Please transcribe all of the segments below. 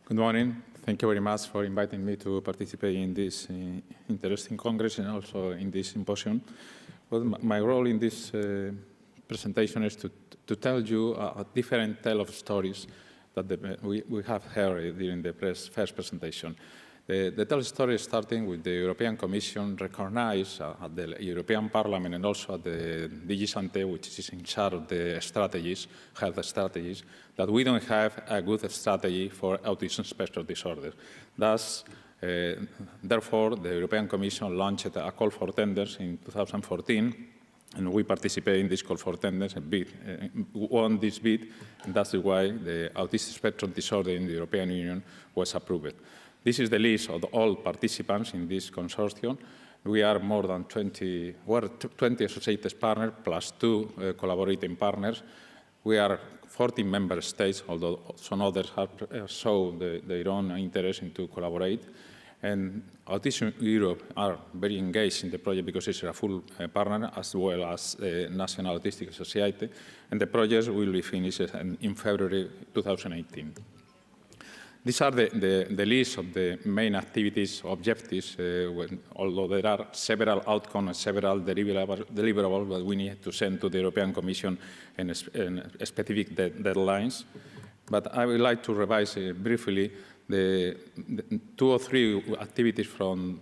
Good morning. Thank you very much for inviting me to participate in this interesting Congress and also in this symposium. Well, my role in this presentation is to tell you a different tale of stories that we have heard during the first presentation. The tell story starting with the European Commission recognized at the European Parliament and also at the DG Santé, which is in charge of the strategies, health strategies, that we don't have a good strategy for autism spectrum disorder. Thus, therefore, the European Commission launched a call for tenders in 2014, and we participated in this call for tenders and won this bid, and that's why the autism spectrum disorder in the European Union was approved. This is the list of all participants in this consortium. We are more than 20 associated partners plus 2 collaborating partners. We are 14 member states, although some others have shown their own interest in to collaborate. And Autism Europe are very engaged in the project because it's a full partner as well as the National Autistic Society. And the project will be finished in February 2018. These are the list of the main activities, objectives, although there are several outcomes and several deliverables that we need to send to the European Commission in specific deadlines. But I would like to revise briefly the 2 or 3 activities from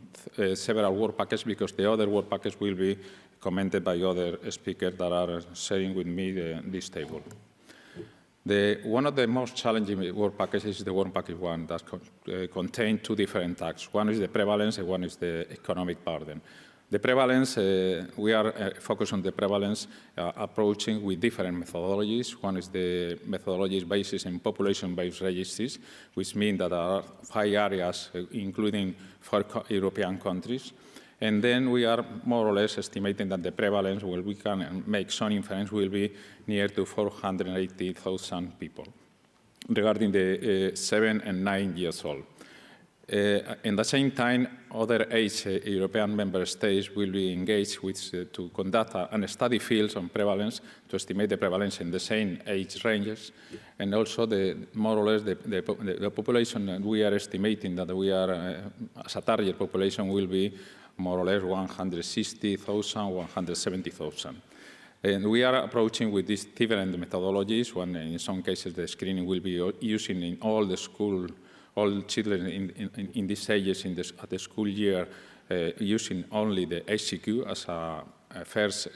several work packages, because the other work packages will be commented by other speakers that are sharing with me this table. One of the most challenging work packages is the work package 1 that contains 2 different tasks. One is the prevalence and one is the economic burden. The prevalence, we are focused on the prevalence approaching with different methodologies. One is the methodology basis in population-based registries, which means that there are 5 areas, including 4 European countries. And then we are more or less estimating that the prevalence, where we can make some inference, will be near to 480,000 people regarding the 7 and 9 years old. In the same time, other 8 European member states will be engaged with, to conduct a study fields on prevalence to estimate the prevalence in the same age ranges. And also, more or less, the population that we are estimating that we are, as a target population, will be more or less 160,000, 170,000. And we are approaching with these different methodologies, when in some cases the screening will be using in all the school, all children in these ages at the school year, using only the HCQ as a first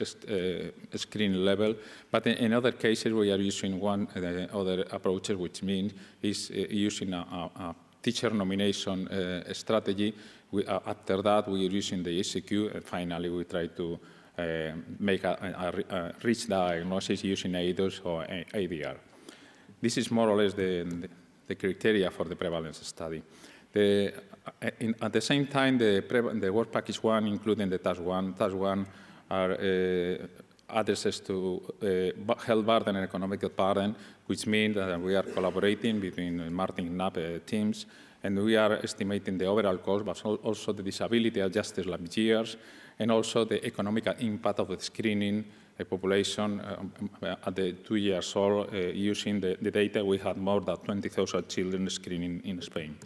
screen level. But in other cases, we are using other approaches, which means is using a teacher nomination strategy. After that, we are using the HCQ, and finally, we try to make a rich diagnosis using ADOS or ADR. This is more or less the criteria for the prevalence study. At the same time, the work package 1, including the task 1. Task 1 are addresses to health burden and economic burden, which means that we are collaborating between Martin and NAP teams, and we are estimating the overall cost, but also the disability adjusted life years, and also the economic impact of the screening population at the 2 years old. Using the data, we had more than 20,000 children screening in Spain.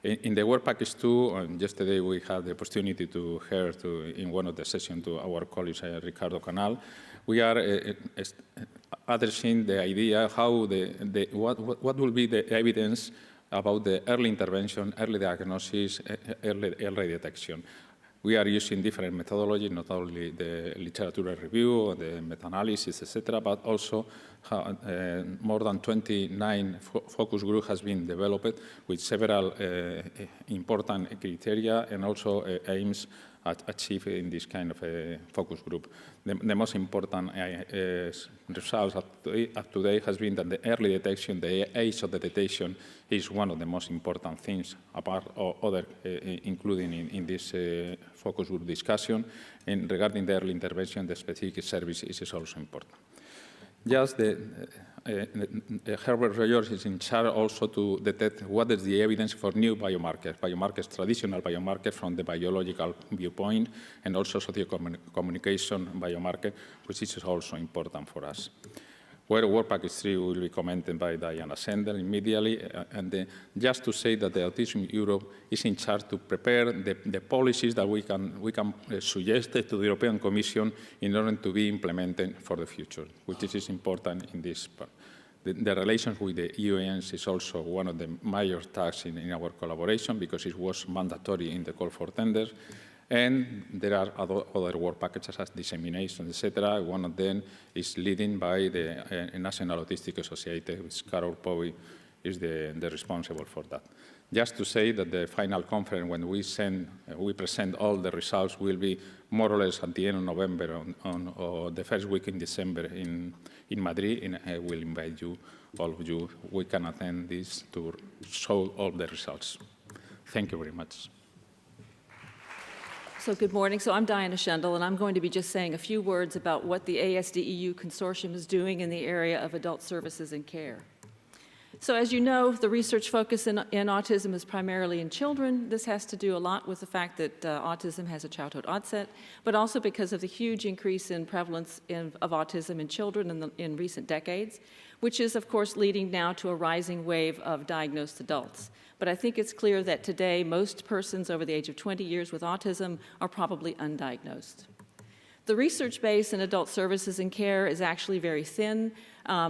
In the work package 2, yesterday we had the opportunity to hear in one of the sessions to our colleague Ricardo Canal. We are addressing the idea how what will be the evidence about the early intervention, early diagnosis, early detection. We are using different methodologies, not only the literature review, the meta-analysis, etc., but also more than 29 focus group has been developed with several important criteria and also aims at achieving this kind of a focus group. The most important results up to date has been that the early detection, the age of the detection, is one of the most important things, apart of other, including in this focus group discussion. And regarding the early intervention, the specific service is also important. Just Herbert Rogers is in charge also to detect what is the evidence for new biomarkers, traditional biomarkers from the biological viewpoint, and also socio-communication biomarker, which is also important for us. where Work Package 3 will be commented by Diana Sender immediately. Just to say that the Autism Europe is in charge to prepare the policies that we can suggest to the European Commission in order to be implemented for the future, which is important in this part. The relations with the EUNs is also one of the major tasks in our collaboration because it was mandatory in the call for tenders. And there are other work packages as dissemination, etc. One of them is leading by the National Autistic Association, which Carol Powey is the responsible for that. Just to say that the final conference, when we present all the results, will be more or less at the end of November or the first week in December in Madrid, and I will invite you, all of you, we can attend this to show all the results. Thank you very much. So good morning. So I'm Diana Schendel, and I'm going to be just saying a few words about what the ASD-EU Consortium is doing in the area of adult services and care. So as you know, the research focus in autism is primarily in children. This has to do a lot with the fact that autism has a childhood onset, but also because of the huge increase in prevalence of autism in children in recent decades, which is, of course, leading now to a rising wave of diagnosed adults. But I think it's clear that today most persons over the age of 20 years with autism are probably undiagnosed. The research base in adult services and care is actually very thin.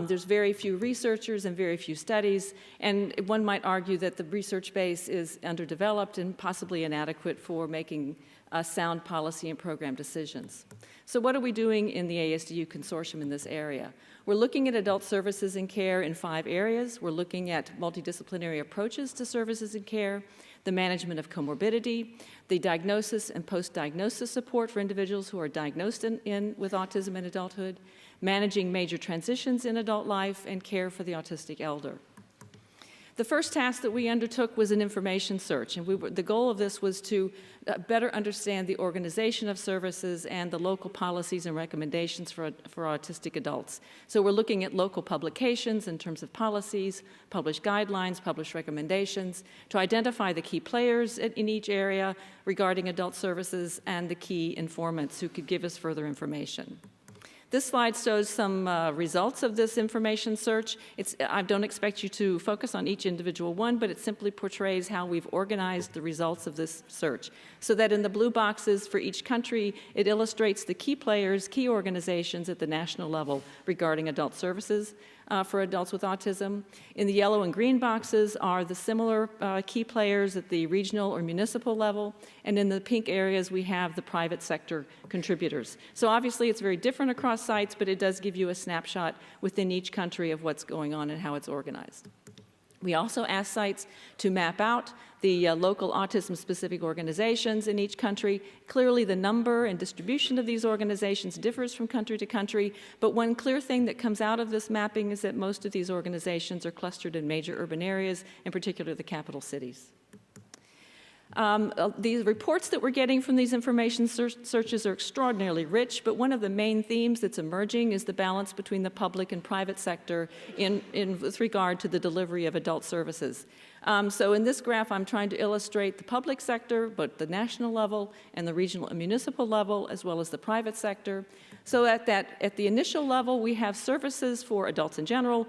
There's very few researchers and very few studies, and one might argue that the research base is underdeveloped and possibly inadequate for making sound policy and program decisions. So what are we doing in the ASD-EU Consortium in this area? We're looking at adult services and care in 5 areas. We're looking at multidisciplinary approaches to services and care, the management of comorbidity, the diagnosis and post-diagnosis support for individuals who are diagnosed with autism in adulthood, managing major transitions in adult life, and care for the autistic elder. The first task that we undertook was an information search, and the goal of this was to better understand the organization of services and the local policies and recommendations for autistic adults. So we're looking at local publications in terms of policies, published guidelines, published recommendations, to identify the key players in each area regarding adult services and the key informants who could give us further information. This slide shows some results of this information search. I don't expect you to focus on each individual one, but it simply portrays how we've organized the results of this search. So that in the blue boxes for each country, it illustrates the key players, key organizations at the national level regarding adult services for adults with autism. In the yellow and green boxes are the similar key players at the regional or municipal level, and in the pink areas we have the private sector contributors. So obviously it's very different across sites, but it does give you a snapshot within each country of what's going on and how it's organized. We also asked sites to map out the local autism-specific organizations in each country. Clearly, the number and distribution of these organizations differs from country to country, but one clear thing that comes out of this mapping is that most of these organizations are clustered in major urban areas, in particular the capital cities. These reports that we're getting from these information searches are extraordinarily rich, but one of the main themes that's emerging is the balance between the public and private sector with regard to the delivery of adult services. So in this graph, I'm trying to illustrate the public sector, both the national level and the regional and municipal level, as well as the private sector. So at the initial level, we have services for adults in general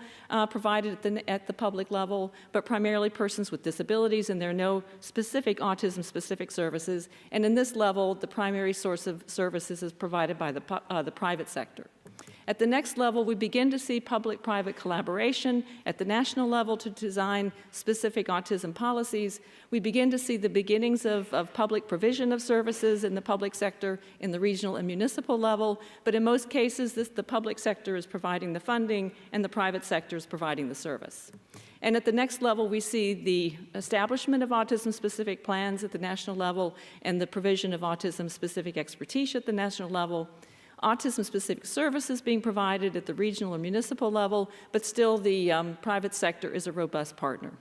provided at the public level, but primarily persons with disabilities, and there are no specific autism-specific services. And in this level, the primary source of services is provided by the private sector. At the next level, we begin to see public-private collaboration at the national level to design specific autism policies. We begin to see the beginnings of public provision of services in the public sector in the regional and municipal level, but in most cases, the public sector is providing the funding and the private sector is providing the service. And at the next level, we see the establishment of autism-specific plans at the national level and the provision of autism-specific expertise at the national level. Autism-specific services being provided at the regional or municipal level, but still the private sector is a robust partner.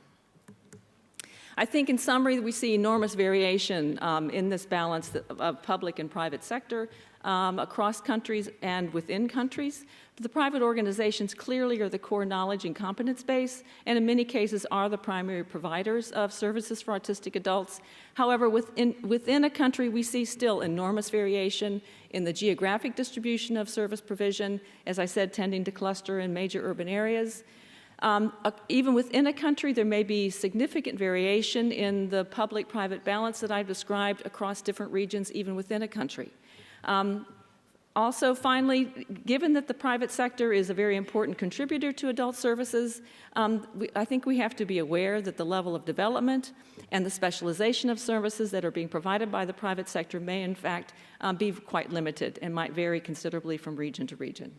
I think in summary, we see enormous variation in this balance of public and private sector across countries and within countries. The private organizations clearly are the core knowledge and competence base, and in many cases are the primary providers of services for autistic adults. However, within a country, we see still enormous variation in the geographic distribution of service provision, as I said, tending to cluster in major urban areas. Even within a country, there may be significant variation in the public-private balance that I've described across different regions, even within a country. Also, finally, given that the private sector is a very important contributor to adult services, I think we have to be aware that the level of development and the specialization of services that are being provided by the private sector may, in fact, be quite limited and might vary considerably from region to region.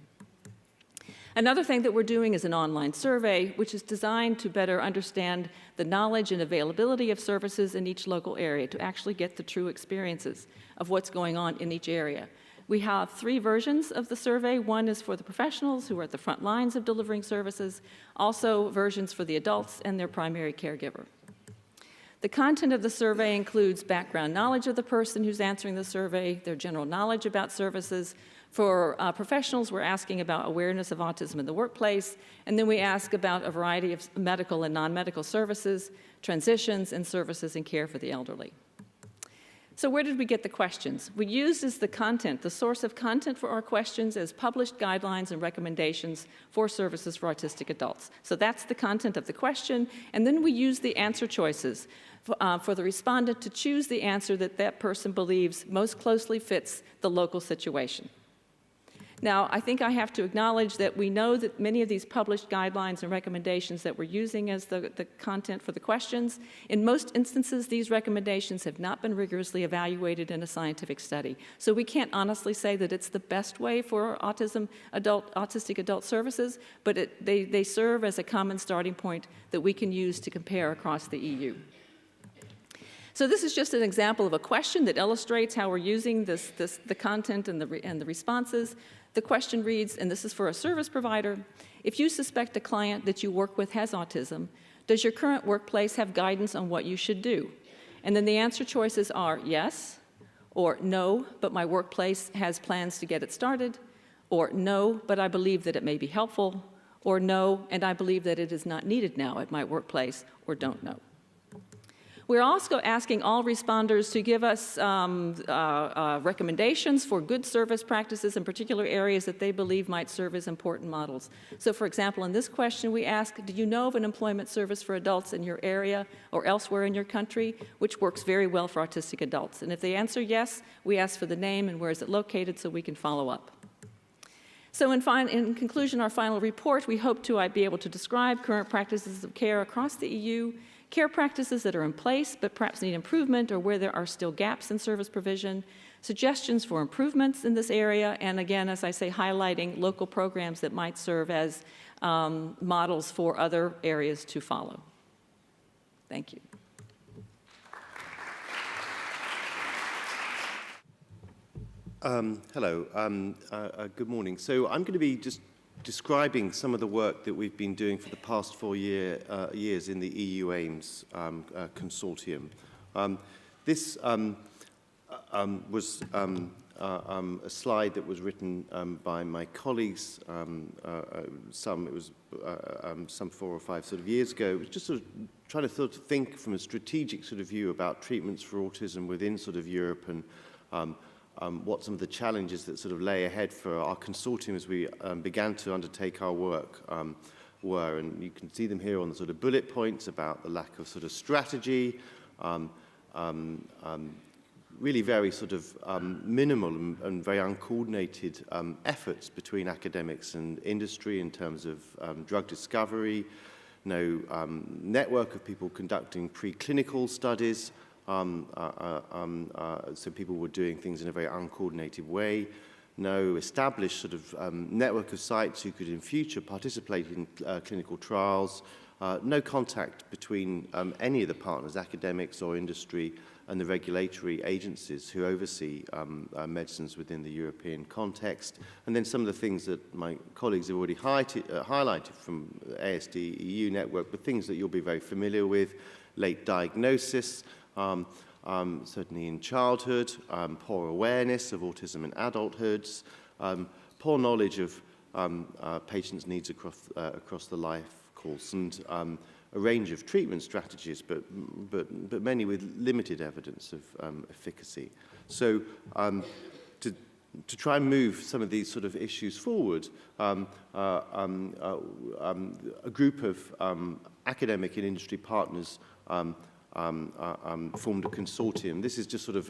Another thing that we're doing is an online survey, which is designed to better understand the knowledge and availability of services in each local area, to actually get the true experiences of what's going on in each area. We have 3 versions of the survey. One is for the professionals who are at the front lines of delivering services, also versions for the adults and their primary caregiver. The content of the survey includes background knowledge of the person who's answering the survey, their general knowledge about services. For professionals, we're asking about awareness of autism in the workplace, and then we ask about a variety of medical and non-medical services, transitions, and services and care for the elderly. So where did we get the questions? We used as the content, the source of content for our questions, as published guidelines and recommendations for services for autistic adults. So that's the content of the question, and then we use the answer choices for the respondent to choose the answer that that person believes most closely fits the local situation. Now, I think I have to acknowledge that we know that many of these published guidelines and recommendations that we're using as the content for the questions, in most instances, these recommendations have not been rigorously evaluated in a scientific study. So we can't honestly say that it's the best way for autistic adult services, but they serve as a common starting point that we can use to compare across the EU. So this is just an example of a question that illustrates how we're using the content and the responses. The question reads, and this is for a service provider, if you suspect a client that you work with has autism, does your current workplace have guidance on what you should do? And then the answer choices are yes, or no, but my workplace has plans to get it started, or no, but I believe that it may be helpful, or no, and I believe that it is not needed now at my workplace, or don't know. We're also asking all responders to give us recommendations for good service practices in particular areas that they believe might serve as important models. So for example, in this question we ask, do you know of an employment service for adults in your area or elsewhere in your country which works very well for autistic adults? And if they answer yes, we ask for the name and where is it located so we can follow up. So in conclusion, our final report, we hope to be able to describe current practices of care across the EU, care practices that are in place but perhaps need improvement or where there are still gaps in service provision, suggestions for improvements in this area, and again, as I say, highlighting local programs that might serve as models for other areas to follow. Thank you. Hello, good morning. So I'm going to be just describing some of the work that we've been doing for the past 4 years in the EU AIMS consortium. This was a slide that was written by my colleagues. Some 4 or 5 sort of years ago. It was just sort of trying to sort of think from a strategic sort of view about treatments for autism within sort of Europe and what some of the challenges that sort of lay ahead for our consortium as we began to undertake our work were. And you can see them here on the sort of bullet points about the lack of sort of strategy, really very sort of minimal and very uncoordinated efforts between academics and industry in terms of drug discovery, no network of people conducting preclinical studies, so people were doing things in a very uncoordinated way. No established sort of network of sites who could in future participate in clinical trials. No contact between any of the partners, academics or industry, and the regulatory agencies who oversee medicines within the European context. And then some of the things that my colleagues have already highlighted from the ASD EU network, but things that you'll be very familiar with, late diagnosis, certainly in childhood, poor awareness of autism in adulthoods, poor knowledge of patients' needs across the life course, and a range of treatment strategies, but many with limited evidence of efficacy. So to try and move some of these sort of issues forward, a group of academic and industry partners formed a consortium. This is just sort of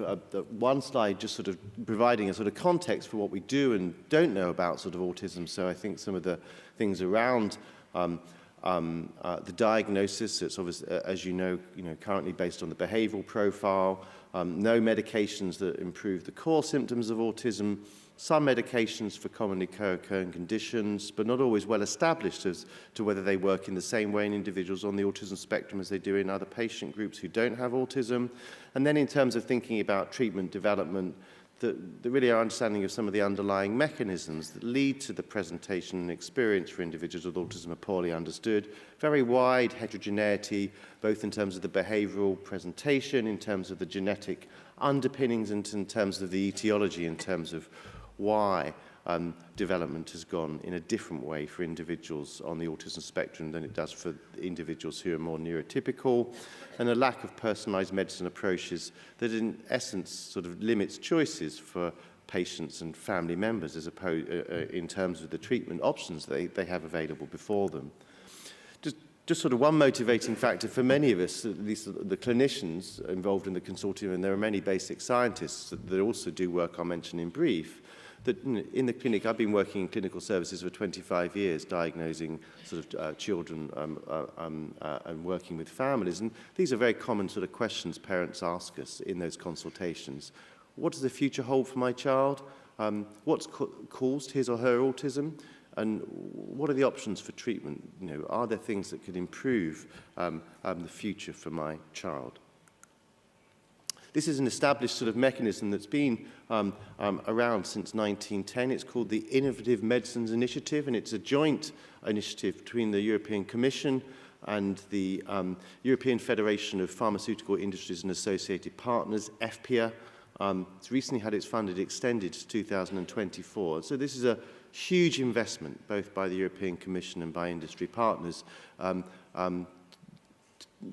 one slide, just sort of providing a sort of context for what we do and don't know about sort of autism. So I think some of the things around the diagnosis, it's obviously, as you know, currently based on the behavioral profile, no medications that improve the core symptoms of autism, some medications for commonly co-occurring conditions, but not always well established as to whether they work in the same way in individuals on the autism spectrum as they do in other patient groups who don't have autism. And then in terms of thinking about treatment development, really our understanding of some of the underlying mechanisms that lead to the presentation and experience for individuals with autism are poorly understood. Very wide heterogeneity, both in terms of the behavioral presentation, in terms of the genetic underpinnings, and in terms of the etiology, in terms of why development has gone in a different way for individuals on the autism spectrum than it does for individuals who are more neurotypical, and a lack of personalised medicine approaches that in essence sort of limits choices for patients and family members as opposed in terms of the treatment options they have available before them. Just sort of one motivating factor for many of us, at least the clinicians involved in the consortium, and there are many basic scientists that also do work I'll mention in brief, that in the clinic, I've been working in clinical services for 25 years, diagnosing sort of children and working with families. And these are very common sort of questions parents ask us in those consultations. What does the future hold for my child? What's caused his or her autism? And what are the options for treatment? Are there things that could improve the future for my child? This is an established sort of mechanism that's been around since 1910. It's called the Innovative Medicines Initiative, and it's a joint initiative between the European Commission and the European Federation of Pharmaceutical Industries and Associated Partners, EFPIA. It's recently had its funding extended to 2024. So this is a huge investment, both by the European Commission and by industry partners,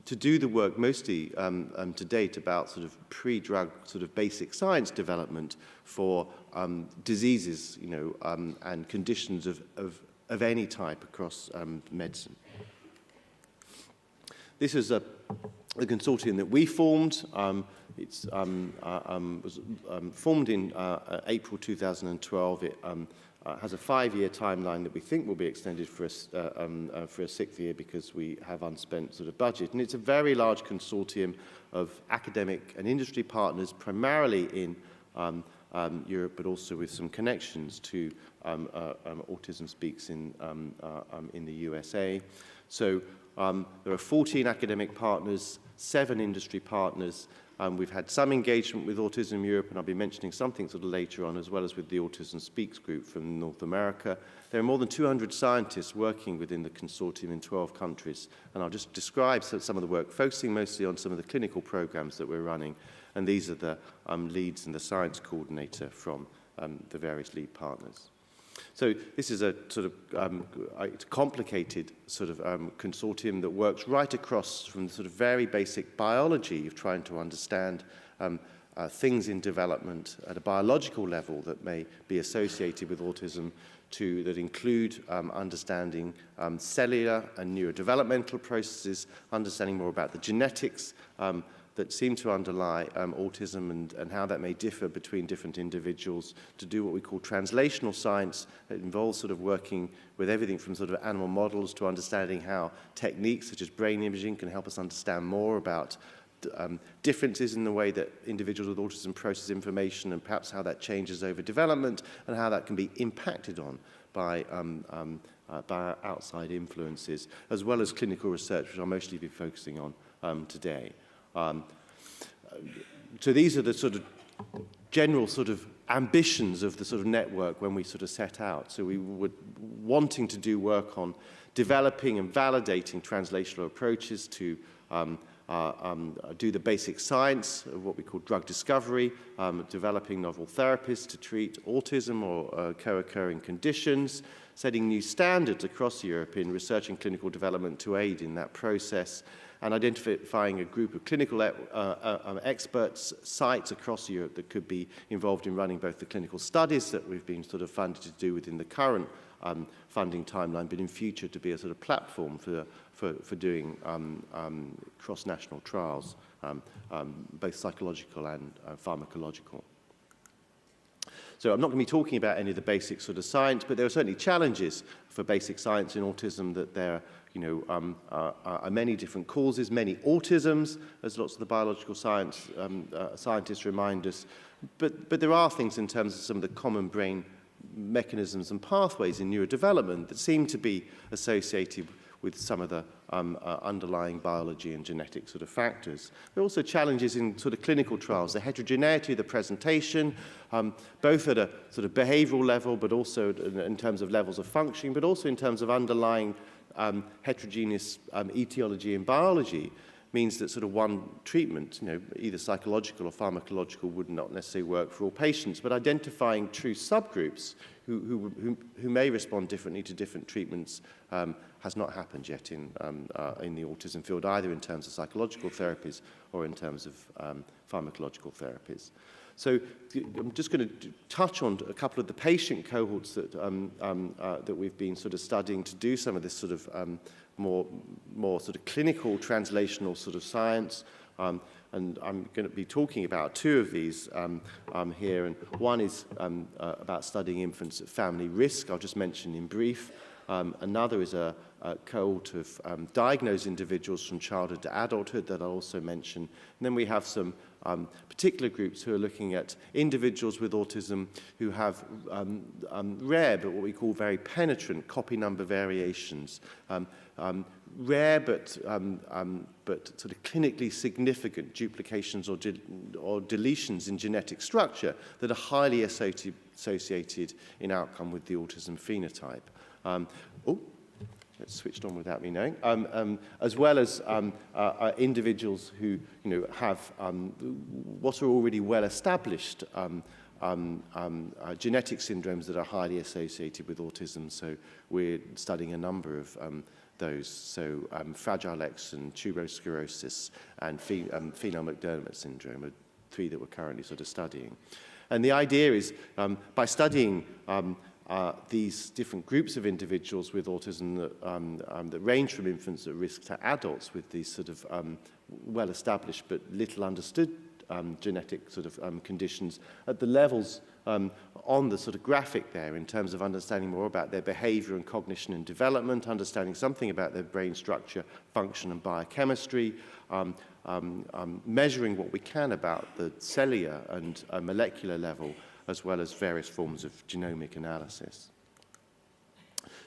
to do the work mostly to date about sort of pre-drug sort of basic science development for diseases, and conditions of any type across medicine. This is the consortium that we formed. It was formed in April 2012. It has a 5-year timeline that we think will be extended for a 6th year because we have unspent sort of budget. And it's a very large consortium of academic and industry partners, primarily in Europe, but also with some connections to Autism Speaks in the USA. So there are 14 academic partners, 7 industry partners. We've had some engagement with Autism Europe, and I'll be mentioning something sort of later on, as well as with the Autism Speaks group from North America. There are more than 200 scientists working within the consortium in 12 countries, and I'll just describe some of the work, focusing mostly on some of the clinical programs that we're running, and these are the leads and the science coordinator from the various lead partners. So this is a sort of complicated sort of consortium that works right across from the sort of very basic biology of trying to understand things in development at a biological level that may be associated with autism that include understanding cellular and neurodevelopmental processes, understanding more about the genetics that seem to underlie autism and how that may differ between different individuals, to do what we call translational science. It involves sort of working with everything from sort of animal models to understanding how techniques such as brain imaging can help us understand more about differences in the way that individuals with autism process information and perhaps how that changes over development and how that can be impacted on by outside influences, as well as clinical research, which I'll mostly be focusing on today. So these are the sort of general sort of ambitions of the sort of network when we sort of set out. So we were wanting to do work on developing and validating translational approaches to do the basic science of what we call drug discovery, developing novel therapies to treat autism or co-occurring conditions, setting new standards across Europe in research and clinical development to aid in that process, and identifying a group of clinical experts, sites across Europe that could be involved in running both the clinical studies that we've been sort of funded to do within the current funding timeline, but in future to be a sort of platform for doing cross-national trials, both psychological and pharmacological. So I'm not going to be talking about any of the basic sort of science, but there are certainly challenges for basic science in autism, that there are many different causes, many autisms, as lots of the biological scientists remind us. But there are things in terms of some of the common brain mechanisms and pathways in neurodevelopment that seem to be associated with some of the underlying biology and genetic sort of factors. There are also challenges in sort of clinical trials, the heterogeneity of the presentation, both at a sort of behavioral level, but also in terms of levels of functioning, but also in terms of underlying heterogeneous etiology and biology, means that sort of one treatment, either psychological or pharmacological, would not necessarily work for all patients, but identifying true subgroups who may respond differently to different treatments has not happened yet in the autism field, either in terms of psychological therapies or in terms of pharmacological therapies. So I'm just going to touch on a couple of the patient cohorts that we've been sort of studying to do some of this sort of more sort of clinical translational sort of science. And I'm going to be talking about two of these here. And one is about studying infants at family risk. I'll just mention in brief. Another is a cohort of diagnosed individuals from childhood to adulthood that I'll also mention. And then we have some particular groups who are looking at individuals with autism who have rare, but what we call very penetrant copy number variations. Rare but sort of clinically significant duplications or deletions in genetic structure that are highly associated in outcome with the autism phenotype. It's switched on without me knowing, as well as individuals who have what are already well-established genetic syndromes that are highly associated with autism. So we're studying a number of those. So Fragile X and tuberous sclerosis and Phelan-McDermott syndrome are three that we're currently sort of studying. And the idea is by studying these different groups of individuals with autism that range from infants at risk to adults with these sort of well-established but little understood genetic sort of conditions at the levels on the sort of graphic there, in terms of understanding more about their behavior and cognition and development, understanding something about their brain structure, function and biochemistry, measuring what we can about the cellular and molecular level, as well as various forms of genomic analysis.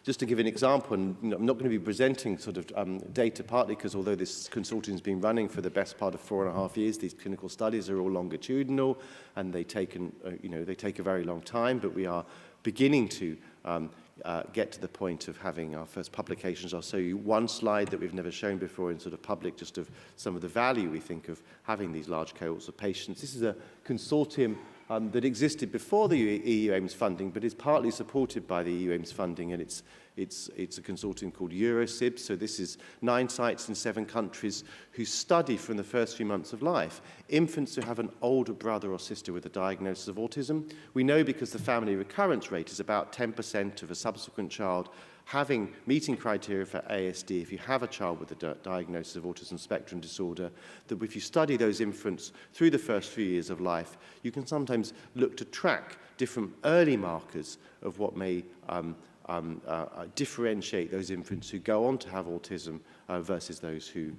Just to give an example, and I'm not going to be presenting sort of data, partly because although this consortium has been running for the best part of 4.5 years, these clinical studies are all longitudinal and they take a very long time, but we are beginning to get to the point of having our first publications. I'll show you one slide that we've never shown before in sort of public, just of some of the value we think of having these large cohorts of patients. This is a consortium that existed before the EU AIMS funding, but is partly supported by the EU AIMS funding, and it's a consortium called EuroSIB. So this is 9 sites in 7 countries who study from the first few months of life infants who have an older brother or sister with a diagnosis of autism. We know because the family recurrence rate is about 10% of a subsequent child meeting criteria for ASD, if you have a child with a diagnosis of autism spectrum disorder, that if you study those infants through the first few years of life, you can sometimes look to track different early markers of what may differentiate those infants who go on to have autism versus those who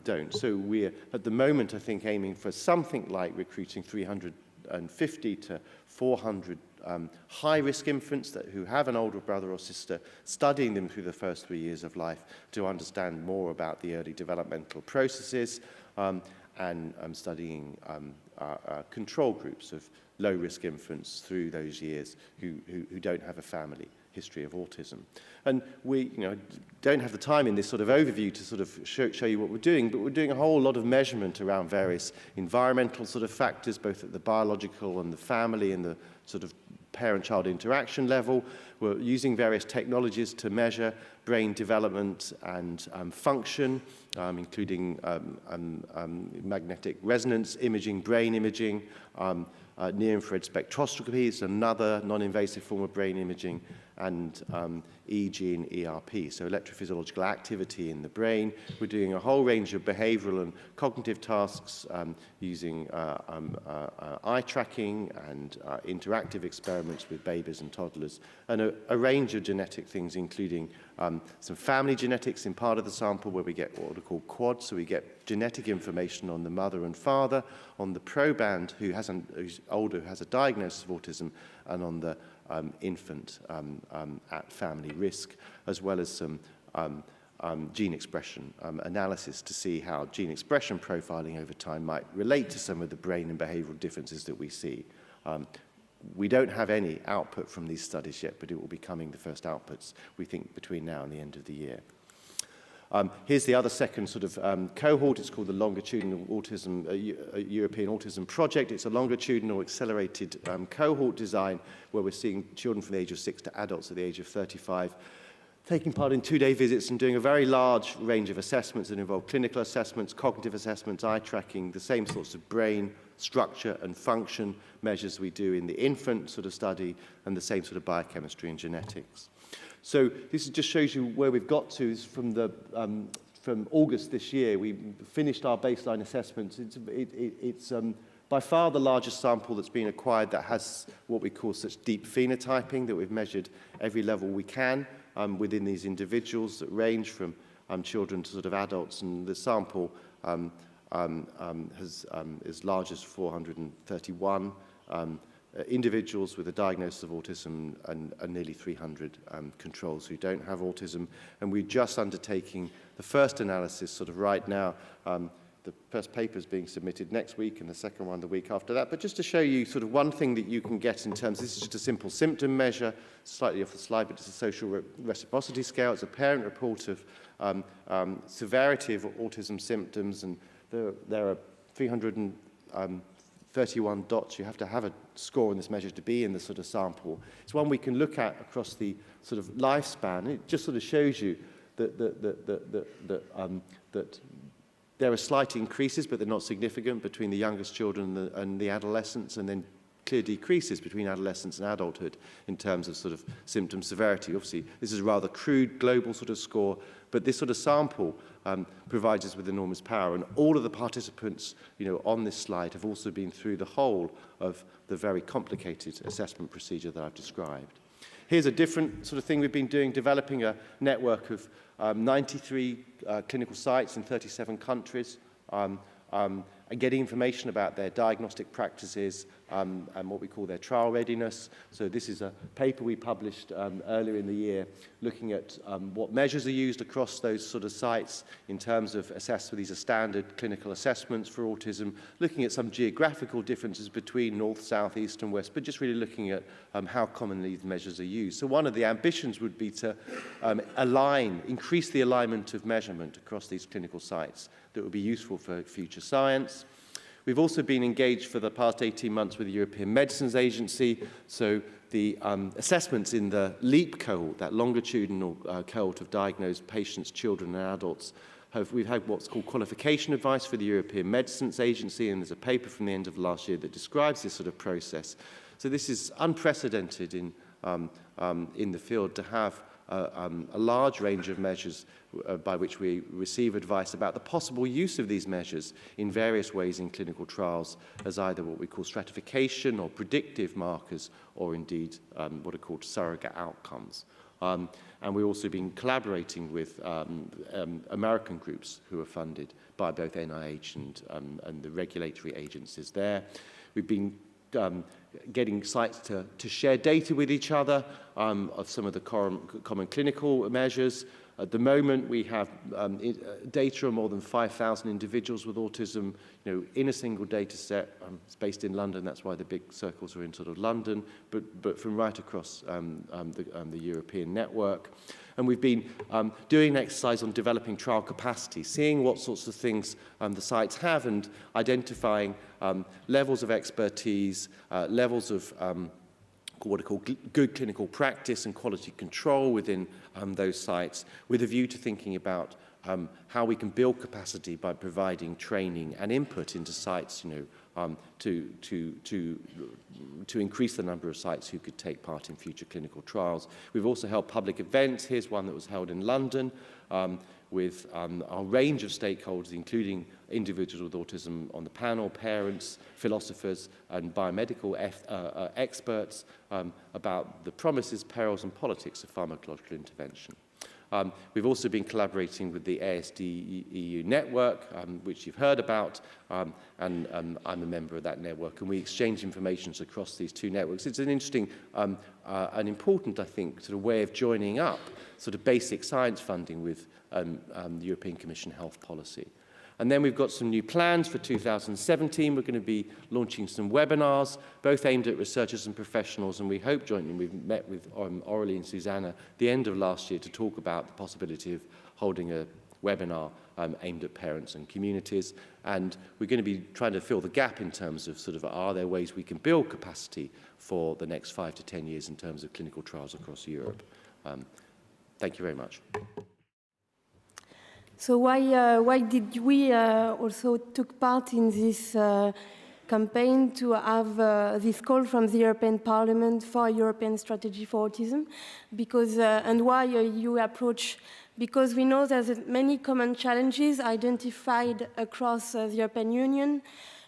don't. So we're, at the moment, I think, aiming for something like recruiting 350 to 400 high-risk infants who have an older brother or sister, studying them through the first 3 years of life to understand more about the early developmental processes, and studying control groups of low-risk infants through those years who don't have a family history of autism. And we don't have the time in this sort of overview to sort of show you what we're doing, but we're doing a whole lot of measurement around various environmental sort of factors, both at the biological and the family and the sort of parent-child interaction level. We're using various technologies to measure brain development and function, including magnetic resonance imaging, brain imaging, near-infrared spectroscopy is another non-invasive form of brain imaging, and EEG and ERP, so electrophysiological activity in the brain. We're doing a whole range of behavioral and cognitive tasks using eye tracking and interactive experiments with babies and toddlers, and a range of genetic things, including some family genetics in part of the sample where we get what are called quads, so we get genetic information on the mother and father, on the proband who's older, who has a diagnosis of autism, and on the infant at family risk, as well as some gene expression analysis to see how gene expression profiling over time might relate to some of the brain and behavioral differences that we see. We don't have any output from these studies yet, but it will be coming, the first outputs, we think, between now and the end of the year. Here's the other second sort of cohort. It's called the Longitudinal Autism, European Autism Project. It's a longitudinal accelerated cohort design where we're seeing children from the age of 6 to adults at the age of 35, taking part in 2-day visits and doing a very large range of assessments that involve clinical assessments, cognitive assessments, eye tracking, the same sorts of brain structure and function measures we do in the infant sort of study, and the same sort of biochemistry and genetics. So this just shows you where we've got to from August this year. We finished our baseline assessments. It's by far the largest sample that's been acquired that has what we call such deep phenotyping, that we've measured every level we can within these individuals that range from children to sort of adults, and the sample is as large as 431 individuals with a diagnosis of autism and nearly 300 controls who don't have autism. And we're just undertaking the first analysis sort of right now. The first paper is being submitted next week and the second one the week after that. But just to show you sort of one thing that you can get in terms, this is just a simple symptom measure, slightly off the slide, but it's a social reciprocity scale. It's a parent report of severity of autism symptoms, and there are 331 dots. You have to have a score in this measure to be in the sort of sample. It's one we can look at across the sort of lifespan. It just sort of shows you that there are slight increases, but they're not significant, between the youngest children and the adolescents, and then clear decreases between adolescence and adulthood in terms of sort of symptom severity. Obviously, this is a rather crude global sort of score, but this sort of sample provides us with enormous power. And all of the participants, on this slide have also been through the whole of the very complicated assessment procedure that I've described. Here's a different sort of thing we've been doing, developing a network of 93 clinical sites in 37 countries, and getting information about their diagnostic practices and what we call their trial readiness. So this is a paper we published earlier in the year looking at what measures are used across those sort of sites in terms of assessment. These are standard clinical assessments for autism, looking at some geographical differences between north, south, east and west, but just really looking at how commonly these measures are used. So one of the ambitions would be to increase the alignment of measurement across these clinical sites that would be useful for future science. We've also been engaged for the past 18 months with the European Medicines Agency. So the assessments in the LEAP cohort, that longitudinal cohort of diagnosed patients, children and adults, we've had what's called qualification advice for the European Medicines Agency, and there's a paper from the end of last year that describes this sort of process. So this is unprecedented in the field to have a large range of measures by which we receive advice about the possible use of these measures in various ways in clinical trials as either what we call stratification or predictive markers, or indeed what are called surrogate outcomes. And we've also been collaborating with American groups who are funded by both NIH and the regulatory agencies there. We've been getting sites to share data with each other of some of the common clinical measures. At the moment, we have data on more than 5,000 individuals with autism, in a single data set. It's based in London, that's why the big circles are in sort of London, but from right across the European network. And we've been doing an exercise on developing trial capacity, seeing what sorts of things the sites have and identifying levels of expertise, levels of what are called good clinical practice and quality control within those sites, with a view to thinking about how we can build capacity by providing training and input into sites, to increase the number of sites who could take part in future clinical trials. We've also held public events. Here's one that was held in London with a range of stakeholders, including individuals with autism on the panel, parents, philosophers, and biomedical experts about the promises, perils, and politics of pharmacological intervention. We've also been collaborating with the ASD EU network, which you've heard about, and I'm a member of that network, and we exchange information across these two networks. It's an interesting and important, I think, sort of way of joining up sort of basic science funding with the European Commission health policy. And then we've got some new plans for 2017. We're going to be launching some webinars, both aimed at researchers and professionals, and we hope jointly, we've met with Aurélie and Susanna the end of last year to talk about the possibility of holding a webinar aimed at parents and communities. And we're going to be trying to fill the gap in terms of sort of, are there ways we can build capacity for the next 5 to 10 years in terms of clinical trials across Europe. Thank you very much. So why did we also took part in this campaign to have this call from the European Parliament for a European strategy for autism? Because and why you approach? Because we know there's many common challenges identified across the European Union,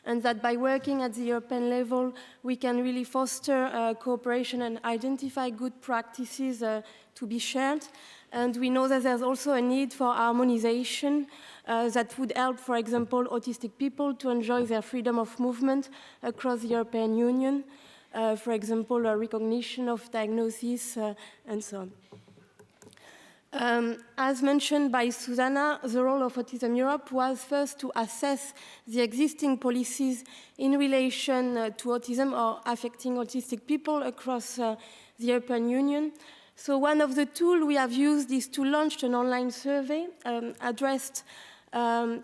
and that by working at the European level, we can really foster cooperation and identify good practices to be shared. And we know that there's also a need for harmonization that would help, for example, autistic people to enjoy their freedom of movement across the European Union, for example, a recognition of diagnosis and so on. As mentioned by Susanna, the role of Autism Europe was first to assess the existing policies in relation to autism or affecting autistic people across the European Union. So one of the tools we have used is to launch an online survey addressed to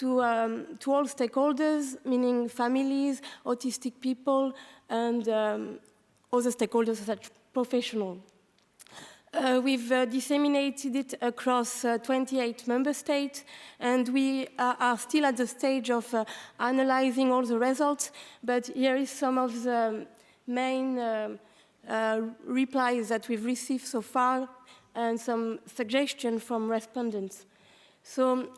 all stakeholders, meaning families, autistic people, and other stakeholders such as professionals. We've disseminated it across 28 member states, and we are still at the stage of analyzing all the results, but here is some of the main replies that we've received so far and some suggestions from respondents. So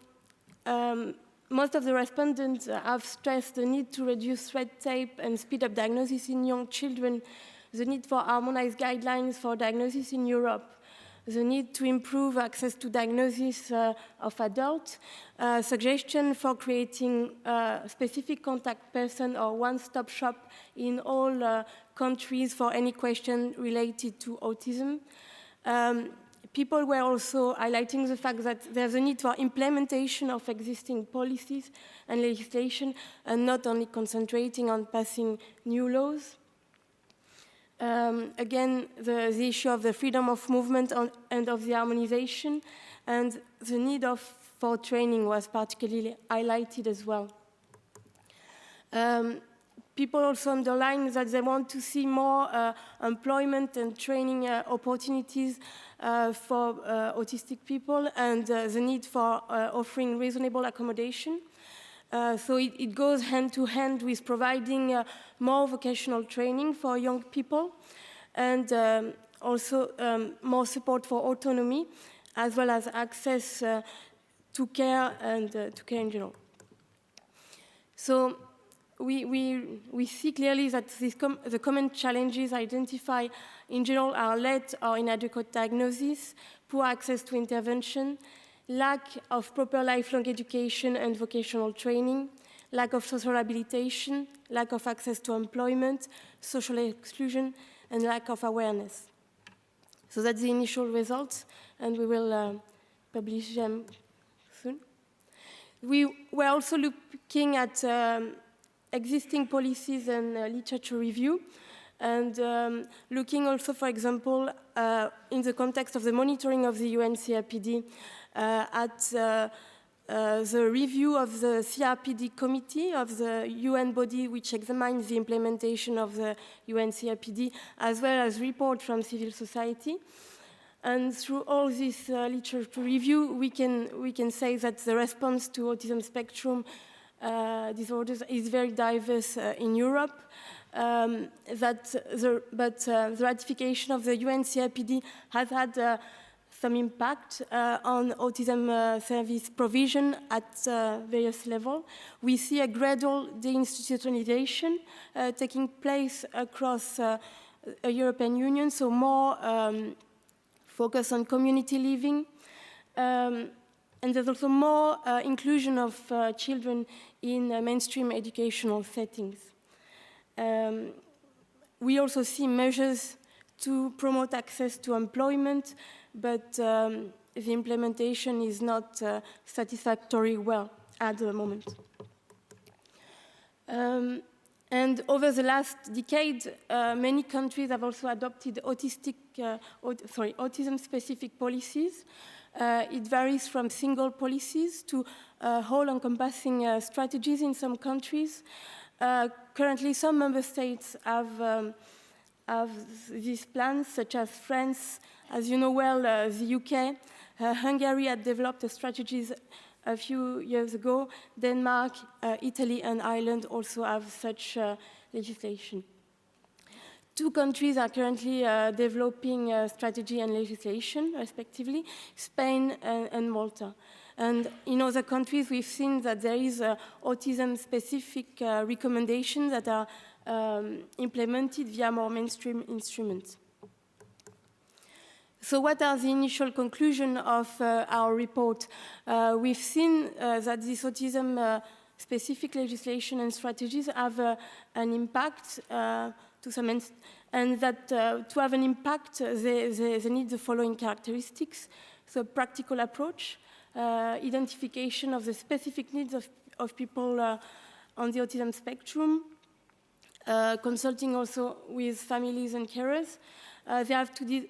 most of the respondents have stressed the need to reduce red tape and speed up diagnosis in young children, the need for harmonized guidelines for diagnosis in Europe, the need to improve access to diagnosis of adults, suggestion for creating a specific contact person or one-stop shop in all countries for any question related to autism. People were also highlighting the fact that there's a need for implementation of existing policies and legislation and not only concentrating on passing new laws. Again, the issue of the freedom of movement and of the harmonization and the need for training was particularly highlighted as well. People also underline that they want to see more employment and training opportunities for autistic people and the need for offering reasonable accommodation. So it goes hand to hand with providing more vocational training for young people and also more support for autonomy as well as access to care and to care in general. So we see clearly that the common challenges identified in general are late or inadequate diagnosis, poor access to intervention, lack of proper lifelong education and vocational training, lack of social rehabilitation, lack of access to employment, social exclusion, and lack of awareness. So that's the initial results, and we will publish them soon. We were also looking at existing policies and literature review, and looking also, for example, in the context of the monitoring of the UN CRPD, at the review of the CRPD committee of the UN body which examines the implementation of the UN CRPD, as well as report from civil society. And through all this literature review, we can say that the response to autism spectrum disorders is very diverse in Europe. But the ratification of the UN CRPD has had some impact on autism service provision at various levels. We see a gradual deinstitutionalization taking place across a European Union, so more focus on community living. And there's also more inclusion of children in mainstream educational settings. We also see measures to promote access to employment, but the implementation is not satisfactory well at the moment. And over the last decade, many countries have also adopted autism-specific policies. It varies from single policies to whole-encompassing strategies in some countries. Currently, some member states have these plans, such as France, as you know well, the UK. Hungary had developed strategies a few years ago. Denmark, Italy, and Ireland also have such legislation. 2 countries are currently developing strategy and legislation, respectively, Spain and Malta. And in other countries, we've seen that there is autism-specific recommendations that are implemented via more mainstream instruments. So what are the initial conclusions of our report? We've seen that this autism-specific legislation and strategies have an impact to some extent, and that to have an impact, they need the following characteristics. So practical approach, identification of the specific needs of people on the autism spectrum, consulting also with families and carers. They have to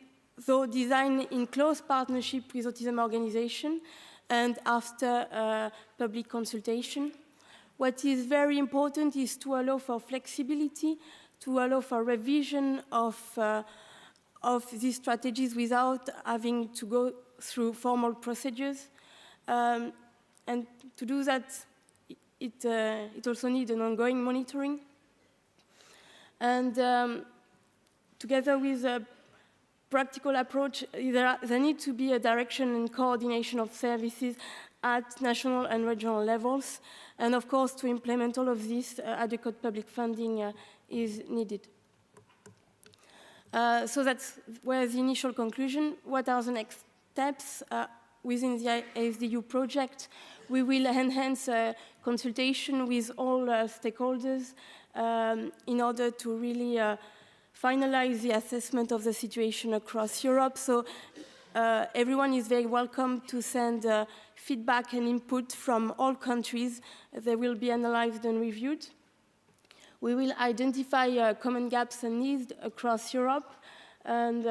design in close partnership with autism organization and after public consultation. What is very important is to allow for flexibility, to allow for revision of these strategies without having to go through formal procedures. And to do that, it also needs an ongoing monitoring. And together with a practical approach, there needs to be a direction and coordination of services at national and regional levels. And of course, to implement all of this, adequate public funding is needed. So that's where the initial conclusion. What are the next steps? Within the ASDU project, we will enhance consultation with all stakeholders in order to really finalize the assessment of the situation across Europe. So everyone is very welcome to send feedback and input from all countries. They will be analyzed and reviewed. We will identify common gaps and needs across Europe and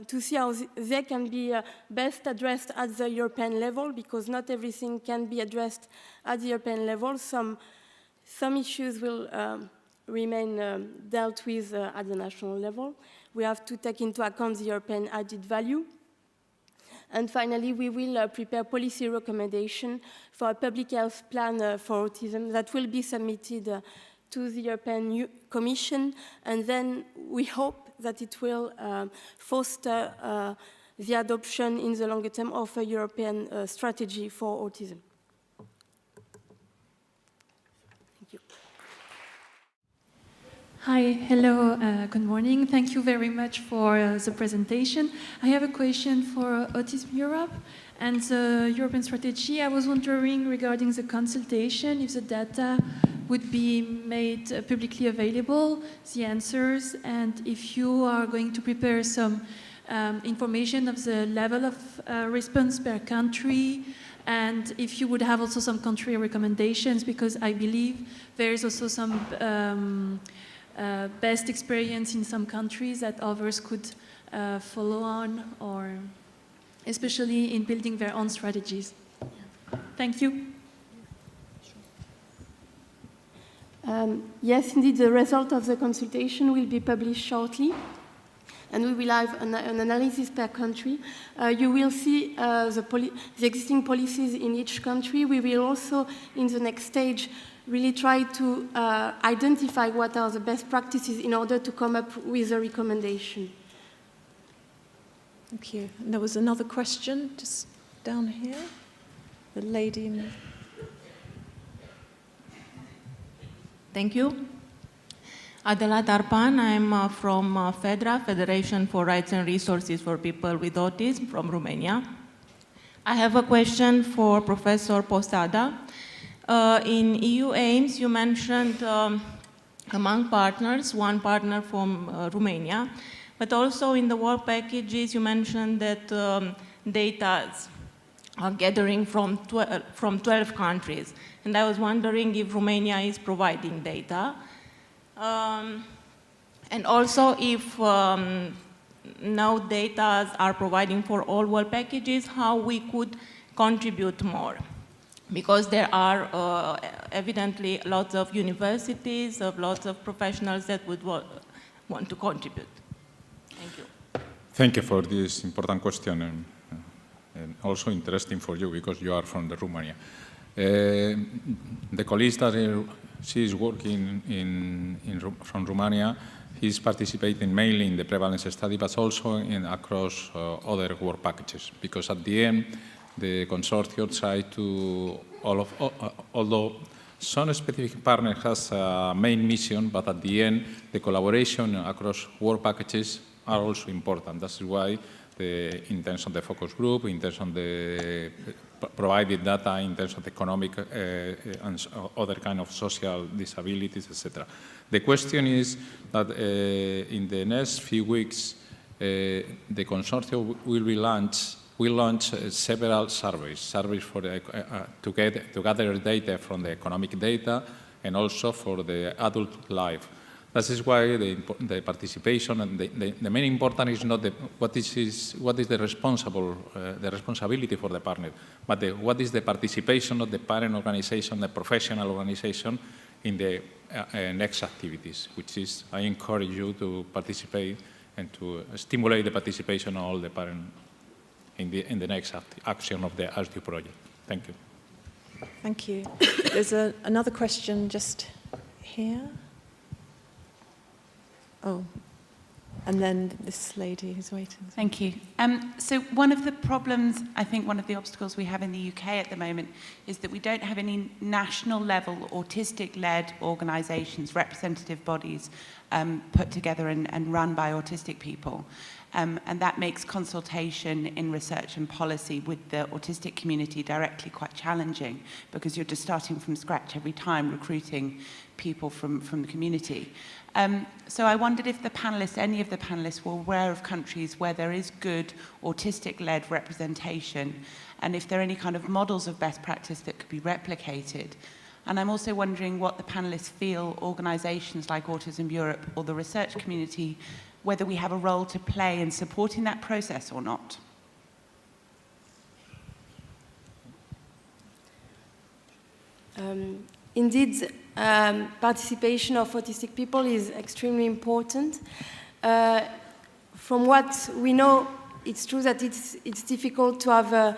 to see how they can be best addressed at the European level, because not everything can be addressed at the European level. Some issues will remain dealt with at the national level. We have to take into account the European added value. And finally, we will prepare policy recommendation for a public health plan for autism that will be submitted to the European Commission, and then we hope that it will foster the adoption in the longer term of a European strategy for autism. Thank you. Hi, hello, good morning. Thank you very much for the presentation. I have a question for Autism Europe and the European strategy. I was wondering regarding the consultation, if the data would be made publicly available, the answers, and if you are going to prepare some information of the level of response per country, and if you would have also some country recommendations, because I believe there is also some best experience in some countries that others could follow on, or especially in building their own strategies. Thank you. Yes, indeed, the result of the consultation will be published shortly, and we will have an analysis per country. You will see the existing policies in each country. We will also, in the next stage, really try to identify what are the best practices in order to come up with a recommendation. Thank you. And there was another question just down here. The lady in... Thank you. Adela Tarpan, I'm from FEDRA, Federation for Rights and Resources for People with Autism, from Romania. I have a question for Professor Posada. In EU aims, you mentioned among partners, one partner from Romania, but also in the work packages, you mentioned that data are gathering from 12 countries. And I was wondering if Romania is providing data. And also if no data are providing for all work packages, how we could contribute more. Because there are evidently lots of universities, lots of professionals that would want to contribute. Thank you. Thank you for this important question, and also interesting for you because you are from Romania. The colleague that she is working from Romania, he's participating mainly in the prevalence study, but also across other work packages, because at the end, the consortium try to, although some specific partner has a main mission, but at the end, the collaboration across work packages are also important. That's why in terms of the focus group, in terms of the provided data, in terms of economic and other kind of social disabilities, etc. The question is that in the next few weeks, the consortium will launch several surveys for to gather data from the economic data and also for the adult life. That is why the participation and the main important is not what is the responsibility for the partner, but what is the participation of the parent organization, the professional organization in the next activities, which is I encourage you to participate and to stimulate the participation of all the parents in the next action of the ASDU project. Thank you. Thank you. There's another question just here. Oh, and then this lady who's waiting. Thank you. So one of the problems, I think one of the obstacles we have in the UK at the moment is that we don't have any national level autistic-led organisations, representative bodies put together and run by autistic people. And that makes consultation in research and policy with the autistic community directly quite challenging, because you're just starting from scratch every time, recruiting people from the community. So I wondered if any of the panelists were aware of countries where there is good autistic-led representation, and if there are any kind of models of best practice that could be replicated. And I'm also wondering what the panelists feel organisations like Autism Europe or the research community, whether we have a role to play in supporting that process or not. Indeed, participation of autistic people is extremely important. From what we know, it's true that it's difficult to have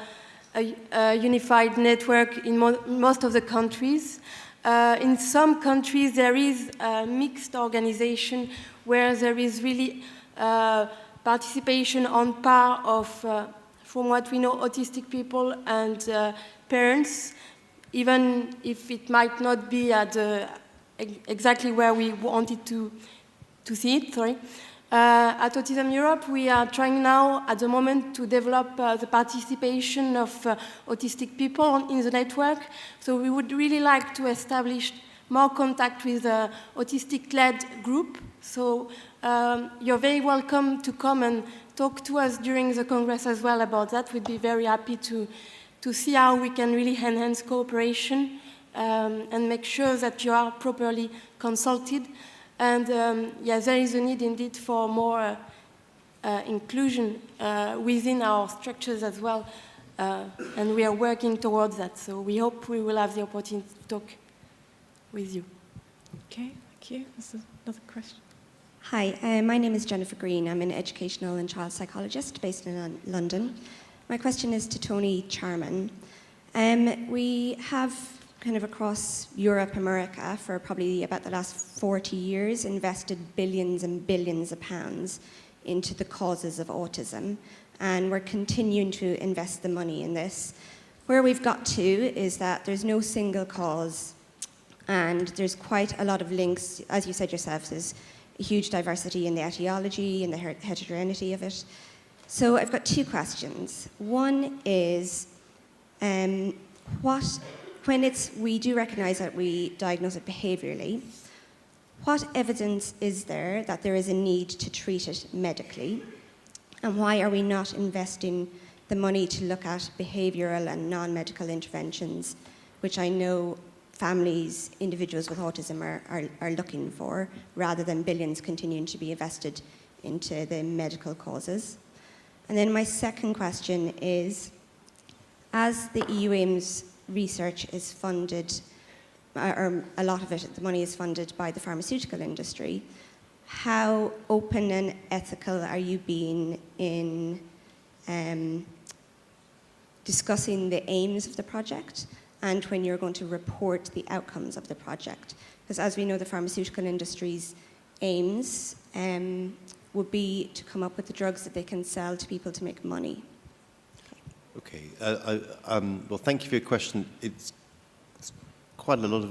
a unified network in most of the countries. In some countries, there is a mixed organization where there is really participation on par of, from what we know, autistic people and parents, even if it might not be at exactly where we wanted to see it. Sorry. At Autism Europe, we are trying now, at the moment, to develop the participation of autistic people in the network. So we would really like to establish more contact with the autistic-led group So you're very welcome to come and talk to us during the Congress as well about that. We'd be very happy to see how we can really enhance cooperation and make sure that you are properly consulted. And yes, there is a need indeed for more inclusion within our structures as well. And we are working towards that. So we hope we will have the opportunity to talk with you. Okay, thank you. This is another question. Hi, my name is Jennifer Green. I'm an educational and child psychologist based in London. My question is to Tony Charman. We have kind of across Europe, America, for probably about the last 40 years, invested billions and billions of pounds into the causes of autism. And we're continuing to invest the money in this. Where we've got to is that there's no single cause, and there's quite a lot of links. As you said yourself, there's a huge diversity in the etiology and the heterogeneity of it. So I've got two questions. One is, we do recognise that we diagnose it behaviourally, what evidence is there that there is a need to treat it medically? And why are we not investing the money to look at behavioural and non-medical interventions, which I know families, individuals with autism are looking for, rather than billions continuing to be invested into the medical causes? And then my second question is, as the EU AIMS research is funded, or a lot of it, the money is funded by the pharmaceutical industry, how open and ethical are you being in discussing the aims of the project and when you're going to report the outcomes of the project? Because as we know, the pharmaceutical industry's aims would be to come up with the drugs that they can sell to people to make money. Okay. Well, thank you for your question. It's quite a lot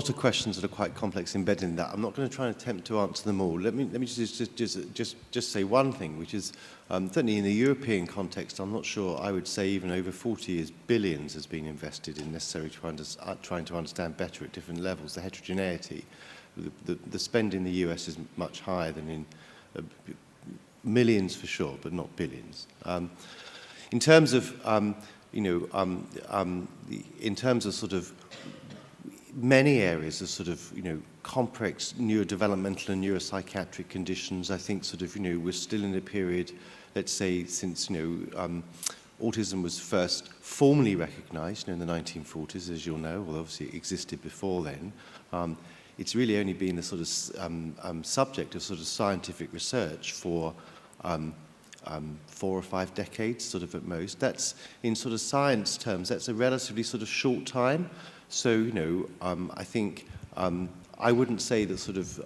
of questions that are quite complex embedded in that. I'm not going to try and attempt to answer them all. Let me just say one thing, which is certainly in the European context, I'm not sure I would say even over 40 years billions has been invested in necessary trying to understand better at different levels the heterogeneity. The spend in the US is much higher than in millions for sure, but not billions. In terms of in terms of sort of many areas of sort of complex neurodevelopmental and neuropsychiatric conditions, I think sort of we're still in a period, let's say, since autism was first formally recognised in the 1940s, as you'll know. Well, obviously it existed before then. It's really only been the sort of subject of sort of scientific research for 4 or 5 decades, sort of at most. That's, in sort of science terms, that's a relatively sort of short time. So, I think I wouldn't say that sort of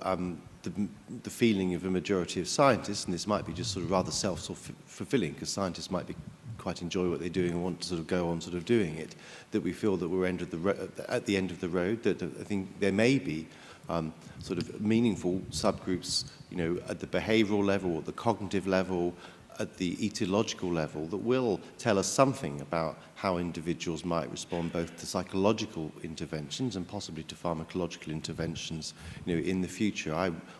the feeling of a majority of scientists, and this might be just sort of rather self-fulfilling, because scientists might be quite enjoy what they're doing and want to sort of go on sort of doing it, that we feel that we're at the end of the road, that I think there may be sort of meaningful subgroups, at the behavioural level, at the cognitive level, at the etiological level, that will tell us something about how individuals might respond both to psychological interventions and possibly to pharmacological interventions, in the future.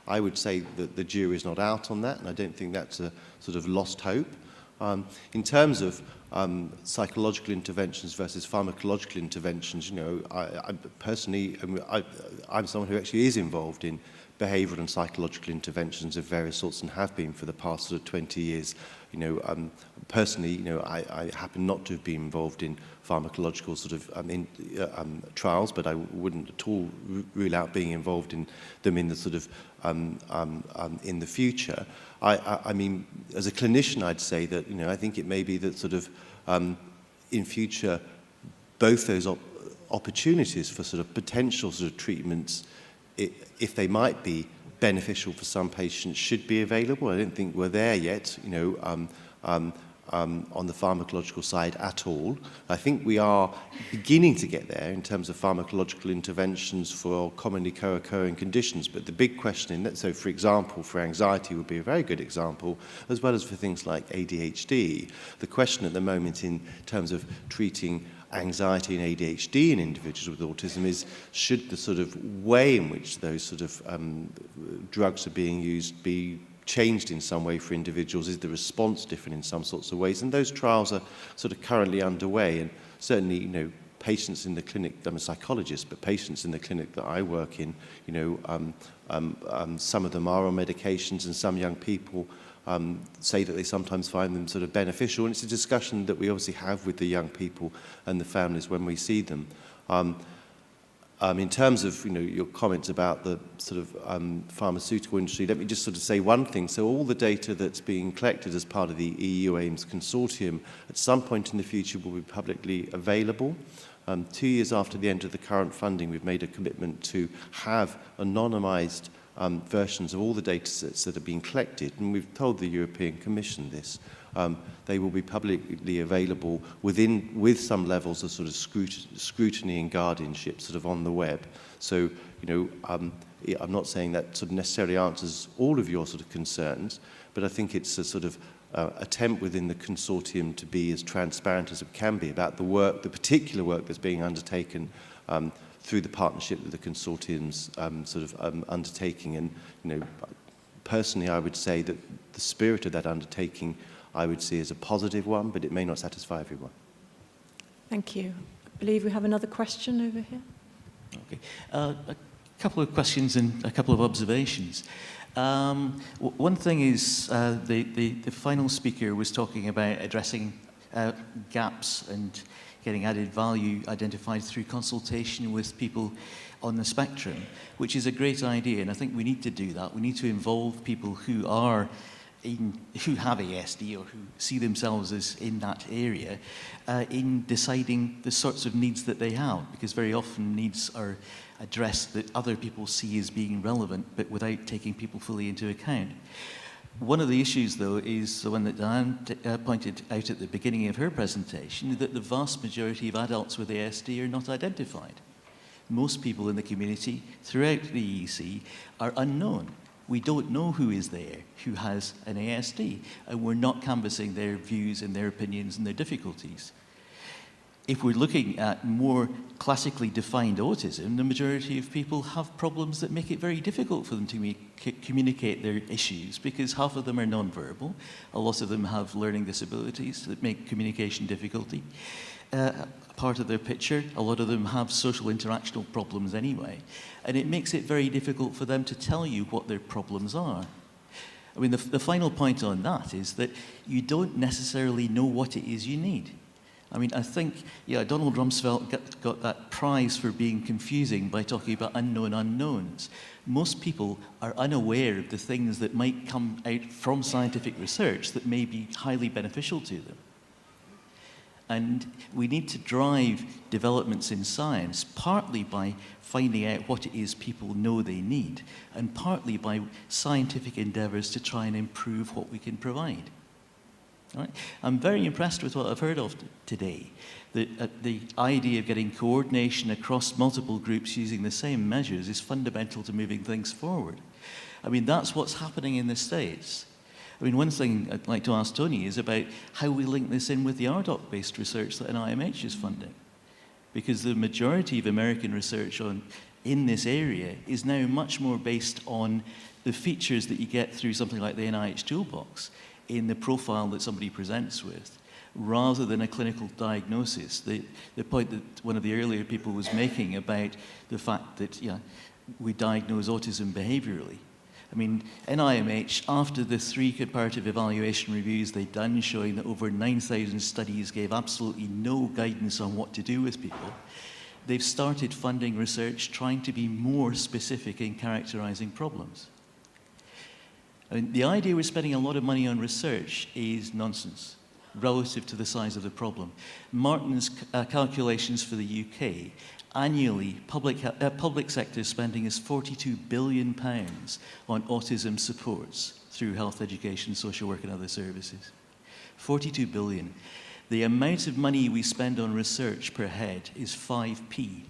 I would say that the jury is not out on that, and I don't think that's a sort of lost hope. In terms of psychological interventions versus pharmacological interventions, I personally, I'm someone who actually is involved in behavioural and psychological interventions of various sorts and have been for the past sort of 20 years. Personally, I happen not to have been involved in pharmacological sort of trials, but I wouldn't at all rule out being involved in them in the sort of in the future. I mean, as a clinician, I'd say that I think it may be that sort of in future, both those opportunities for sort of potential sort of treatments, if they might be beneficial for some patients, should be available. I don't think we're there yet. on the pharmacological side at all. I think we are beginning to get there in terms of pharmacological interventions for commonly co-occurring conditions, but the big question in that, so for example, for anxiety would be a very good example, as well as for things like ADHD. The question at the moment in terms of treating anxiety and ADHD in individuals with autism is, should the sort of way in which those sort of drugs are being used be changed in some way for individuals? Is the response different in some sorts of ways? And those trials are sort of currently underway, and certainly, you know, patients in the clinic, I'm a psychologist, but patients in the clinic that I work in, you know, some of them are on medications, and some young people say that they sometimes find them sort of beneficial, and it's a discussion that we obviously have with the young people and the families when we see them. In terms of, you know, your comments about the sort of pharmaceutical industry, let me just sort of say one thing. So all the data that's being collected as part of the EU AIMS consortium at some point in the future will be publicly available. 2 years after the end of the current funding, we've made a commitment to have anonymized versions of all the data sets that are being collected, and we've told the European Commission this. They will be publicly available with some levels of sort of scrutiny and guardianship sort of on the web. So, you know, I'm not saying that sort of necessarily answers all of your sort of concerns, but I think it's a sort of attempt within the consortium to be as transparent as it can be about the work, the particular work that's being undertaken through the partnership that the consortium's undertaking. And, you know, personally, I would say that the spirit of that undertaking I would see as a positive one, but it may not satisfy everyone. Thank you. I believe we have another question over here. Okay. A couple of questions and a couple of observations. One thing is the final speaker was talking about addressing gaps and getting added value identified through consultation with people on the spectrum, which is a great idea, and I think we need to do that. We need to involve people who have ASD or who see themselves as in that area in deciding the sorts of needs that they have, because very often needs are addressed that other people see as being relevant, but without taking people fully into account. One of the issues, though, is the one that Diane pointed out at the beginning of her presentation, that the vast majority of adults with ASD are not identified. Most people in the community throughout the EEC are unknown. We don't know who is there, who has an ASD, and we're not canvassing their views and their opinions and their difficulties. If we're looking at more classically defined autism, the majority of people have problems that make it very difficult for them to communicate their issues, because half of them are nonverbal, a lot of them have learning disabilities that make communication difficulty. Part of their picture, a lot of them have social interactional problems anyway, and it makes it very difficult for them to tell you what their problems are. I mean, the final point on that is that you don't necessarily know what it is you need. I mean, I think, yeah, Donald Rumsfeld got that prize for being confusing by talking about unknown unknowns. Most people are unaware of the things that might come out from scientific research that may be highly beneficial to them. And we need to drive developments in science, partly by finding out what it is people know they need, and partly by scientific endeavors to try and improve what we can provide. All right? I'm very impressed with what I've heard of today. The idea of getting coordination across multiple groups using the same measures is fundamental to moving things forward. I mean, that's what's happening in the States. I mean, one thing I'd like to ask Tony is about how we link this in with the RDoC-based research that NIMH is funding. Because the majority of American research in this area is now much more based on the features that you get through something like the NIH Toolbox in the profile that somebody presents with, rather than a clinical diagnosis. The point that one of the earlier people was making about the fact that we diagnose autism behaviorally. I mean, NIMH, after the 3 comparative evaluation reviews they'd done showing that over 9,000 studies gave absolutely no guidance on what to do with people, they've started funding research trying to be more specific in characterizing problems. I mean, the idea we're spending a lot of money on research is nonsense relative to the size of the problem. Martin's calculations for the UK, annually, public sector spending is £42 billion on autism supports through health, education, social work and other services. 42 billion. The amount of money we spend on research per head is 5p.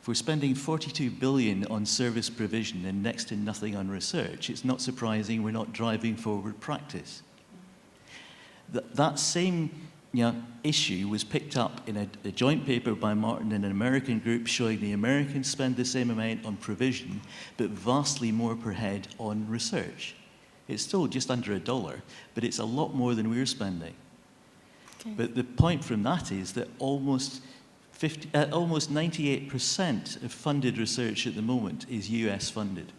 If we're spending 42 billion on service provision and next to nothing on research, it's not surprising we're not driving forward practice. That same issue was picked up in a joint paper by Martin and an American group showing the Americans spend the same amount on provision, but vastly more per head on research. It's still just under $1, but it's a lot more than we're spending. Okay. But the point from that is that almost 98% of funded research at the moment is US funded.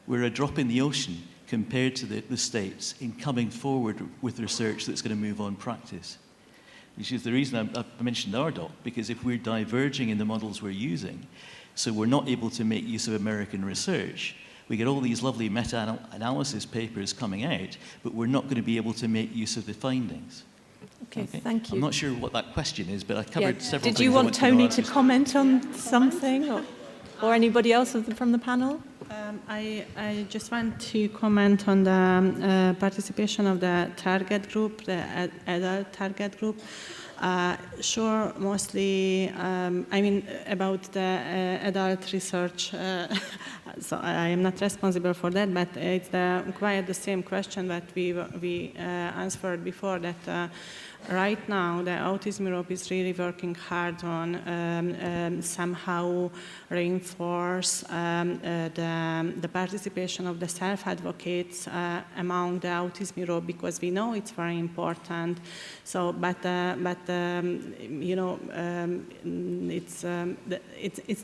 We're a drop in the ocean compared to the States in coming forward with research that's going to move on practice. Which is the reason I mentioned RDoC, because if we're diverging in the models we're using, so we're not able to make use of American research, we get all these lovely meta-analysis papers coming out, but we're not going to be able to make use of the findings. Okay, thank you. I'm not sure what that question is, but I covered several things. Did you want Tony to comment on something, or anybody else from the panel? I just want to comment on the participation of the target group, the adult target group. Sure, mostly, I mean, about the adult research, so I am not responsible for that, but it's quite the same question that we answered before, that right now the Autism Europe is really working hard on somehow reinforce the participation of the self-advocates among the Autism Europe, because we know it's very important. So, but you know, it's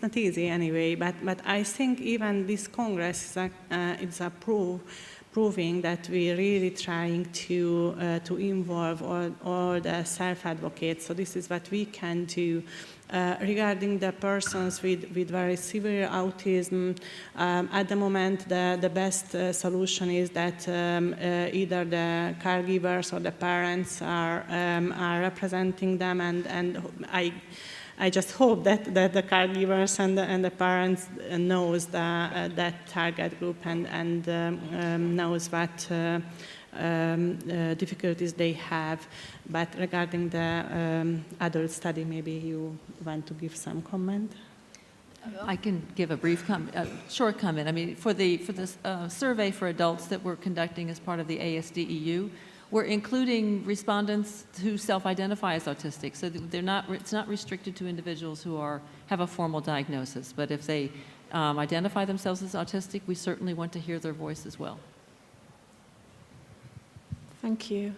not easy anyway. But I think even this Congress is a proving that we're really trying to involve all the self-advocates. So this is what we can do. Regarding the persons with very severe autism, at the moment the best solution is that either the caregivers or the parents are representing them, and I just hope that the caregivers and the parents knows that target group and knows what difficulties they have. But regarding the adult study, maybe you want to give some comment? I can give a brief short comment. I mean, for this survey for adults that we're conducting as part of the ASD-EU, we're including respondents who self-identify as autistic, so it's not restricted to individuals who have a formal diagnosis. But if they identify themselves as autistic, we certainly want to hear their voice as well. Thank you.